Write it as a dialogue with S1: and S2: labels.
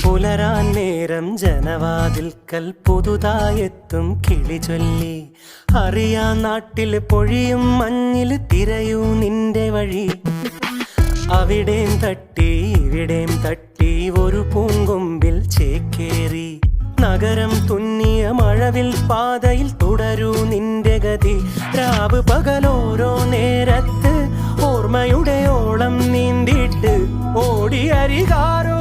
S1: പുലരാൻ നേരം ജനവാതിൽക്കൽ പുതുതായെത്തും കിളി ചൊല്ലി. അറിയാൻ നാട്ടിൽ പൊഴിയും മഞ്ഞിൽ തിരയൂ നിന്റെ വഴി. അവിടേം തട്ടി ഇവിടേം തട്ടി ഒരു പൂങ്കൊമ്പിൽ ചേക്കേറി. നഗരം തുന്നിയ മഴവിൽ പാതയിൽ തുടരൂ നിന്റെ ഗതി. രാവ് പകലോരോ നേരത്ത് ഓർമ്മയുടെ ഓളം നീന്തിട്ട് ഓടിയരികാരോ